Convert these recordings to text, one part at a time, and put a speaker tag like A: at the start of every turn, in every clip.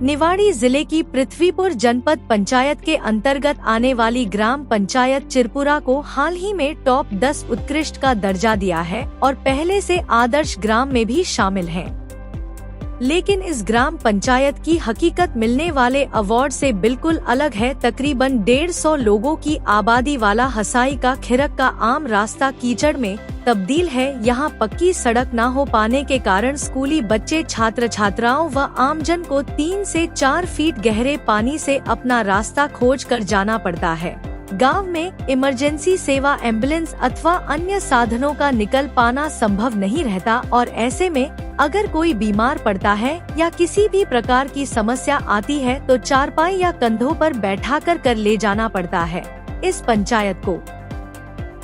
A: निवाड़ी जिले की पृथ्वीपुर जनपद पंचायत के अंतर्गत आने वाली ग्राम पंचायत चिरपुरा को हाल ही में टॉप 10 उत्कृष्ट का दर्जा दिया है और पहले से आदर्श ग्राम में भी शामिल है। लेकिन इस ग्राम पंचायत की हकीकत मिलने वाले अवार्ड से बिल्कुल अलग है। तकरीबन 150 लोगों की आबादी वाला हसाई का खिरक का आम रास्ता कीचड़ में तब्दील है। यहाँ पक्की सड़क न हो पाने के कारण स्कूली बच्चे, छात्र छात्राओं व आमजन को 3 से 4 फीट गहरे पानी से अपना रास्ता खोज कर जाना पड़ता है। गांव में इमरजेंसी सेवा, एम्बुलेंस अथवा अन्य साधनों का निकल पाना संभव नहीं रहता और ऐसे में अगर कोई बीमार पड़ता है या किसी भी प्रकार की समस्या आती है तो चारपाई या कंधों पर बैठाकर कर ले जाना पड़ता है। इस पंचायत को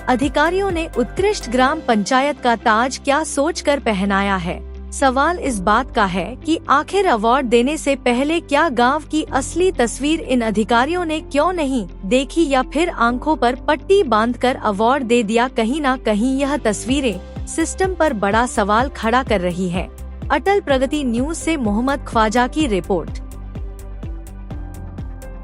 A: अधिकारियों ने उत्कृष्ट ग्राम पंचायत का ताज क्या सोचकर पहनाया है। सवाल इस बात का है कि आखिर अवार्ड देने से पहले क्या गांव की असली तस्वीर इन अधिकारियों ने क्यों नहीं देखी या फिर आंखों पर पट्टी बांधकर अवार्ड दे दिया। कहीं ना कहीं यह तस्वीरें सिस्टम पर बड़ा सवाल खड़ा कर रही है। अटल प्रगति न्यूज से मोहम्मद ख्वाजा की रिपोर्ट।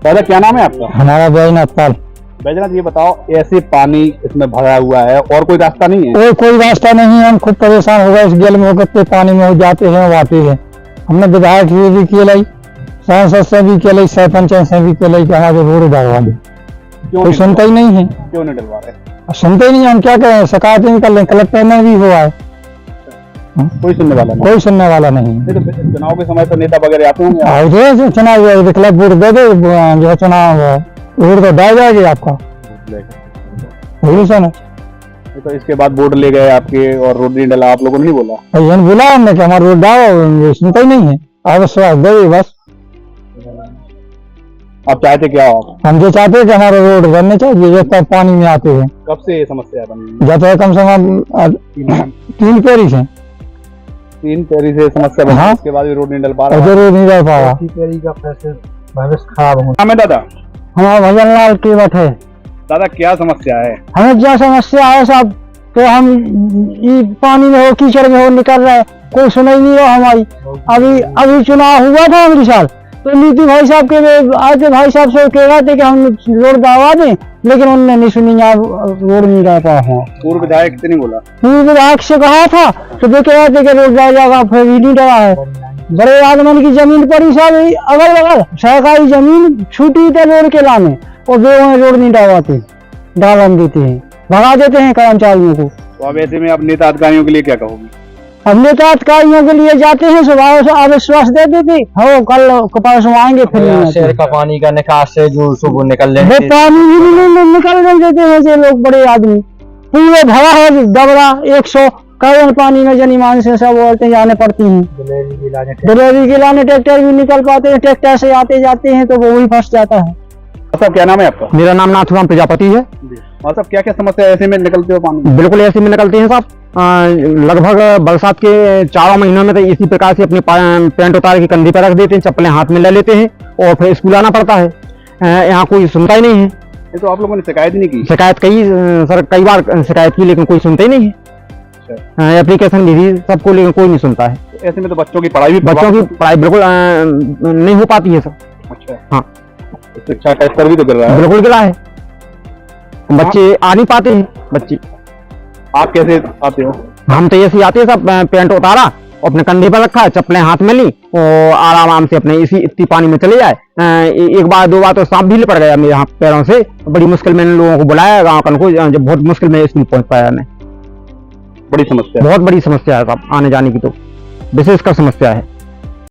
B: दादा क्या नाम है आपका?
C: हमारा बैजनाथ पाल।
B: बैजनाथ, ये बताओ, ऐसे पानी इसमें भरा हुआ है और कोई रास्ता नहीं है?
C: कोई रास्ता नहीं है। हम खूब परेशान हो गए इस गेल में होकर पानी में हो जाते हैं, आते हैं। हमने विधायक से भी किया, सांसद से भी किया, सरपंच से भी किया कि हमारे रोड डलवा दे। कोई सुनता ही नहीं है।
B: क्यों नहीं डलवा रहे?
C: सुनते ही नहीं। हम क्या करें, शिकायतें निकल रहे, कलेक्टर में भी हुआ है,
B: कोई सुनने वाला नहीं।
C: कोई सुनने वाला नहीं।
B: तो चुनाव के समय पर नेता वगैरह आते होंगे?
C: चुनाव दिखला वोट दे दो, जो चुनाव वोट तो डाल जाएगी आपका।
B: तो इसके बाद वोट ले गए आपके और रोड नहीं डला, आप लोगों ने नहीं बोला?
C: बोला हमने कि हमारा रोड डालो, सुनता ही नहीं है। अविश्वास दे बस।
B: आप चाहते क्या हो?
C: हम जो चाहते हैं कि हमारे रोड बनने चाहिए, जो तब पानी में आते हैं।
B: कब से ये समस्या बनी?
C: जब तक कम से कम 3 पेरी से
B: 3 पेरी से समस्या बनी।
C: हाँ?
B: उसके बाद भी रोड नहीं डल पा रहा।
C: रोड नहीं डल पा रहा।
B: पेरी का भविष्य खराब हो। हमें दादा,
C: हमारा भजन लाल की बात है।
B: दादा क्या समस्या है?
C: हमें जो समस्या है साहब, तो हम पानी में हो, कीचड़ में हो, निकल रहे, कोई सुनाई नहीं रहा हमारी। अभी चुनाव हुआ था अगले साल, तो नीति भाई साहब के आज भाई साहब से कह रहे थे कि हम रोड दवा दें, लेकिन उन्होंने नहीं सुनी। रोड नहीं डाल पाया है।
B: पूर्व विधायक से नहीं बोला?
C: पूर्व विधायक से कहा था तो देख रहे थे कि रोड डाल जाएगा, फिर नहीं डरा है। बड़े आदमी की जमीन पड़ी साहब, अगल बगल सरकारी जमीन छूटी थे रोड के लाने, और रोड नहीं डालवाते, डालन देते हैं, भगा देते हैं कर्मचारियों को।
B: तो अब ऐसे में आप नेता अधिकारियों के लिए क्या कहोगे?
C: अब नेता अधिकारियों के लिए जाते हैं, सुबह से अविश्वास दे देते हो, कल परसों आएंगे, फिर
D: शहर का पानी का निकास से जो सुबह निकल रहे
C: पानी भी निकल देते हैं से लोग, बड़े आदमी। पूरे भरा है डबरा 100 करोड़ पानी में जनीमान से सब औरतें जाने पड़ती हैं। डिलीवरी के लाने ट्रैक्टर भी निकल पाते हैं, ट्रैक्टर से आते जाते हैं तो वो भी फंस जाता है।
B: साहब क्या नाम है आपका?
C: मेरा नाम नाथुराम प्रजापति है।
B: और साहब क्या क्या समस्या ऐसे में निकलते हो पानी?
C: बिल्कुल ऐसे में निकलते हैं साहब। लगभग बरसात के 4 महीनों में तो इसी प्रकार से अपने पैंट उतार के कंधे पर रख देते हैं, चप्पलें हाथ में ले लेते हैं और फिर स्कूल आना पड़ता है। यहाँ कोई सुनता ही नहीं है।
B: ये तो आप लोगों ने शिकायत नहीं की?
C: शिकायत कई बार शिकायत की, लेकिन कोई सुनता ही नहीं है। एप्लीकेशन भी दी सबको, लेकिन कोई नहीं सुनता है।
B: ऐसे में तो बच्चों की पढ़ाई
C: बिल्कुल नहीं हो पाती है सर।
B: अच्छा,
C: हाँ।
B: शिक्षा का स्तर भी तो गिर रहा है?
C: बिल्कुल गिरा है, बच्चे आ नहीं पाते हैं। बच्चे
B: आप कैसे आते हो?
C: हम तो ऐसे आते हैं सब, पैंट उतारा, अपने कंधे पर रखा, चप्पलें हाथ में ली और आराम से अपने इतनी पानी में चले जाए। 1 बार 2 बार तो सांप भी पड़ गया मेरे हाथ पैरों से। बड़ी मुश्किल में लोगों को बुलाया गाँव को, जब बहुत मुश्किल में स्कूल पहुंच पाया। मैं
B: बड़ी समस्या,
C: बहुत बड़ी समस्या है साहब, आने जाने की तो विशेषकर समस्या है।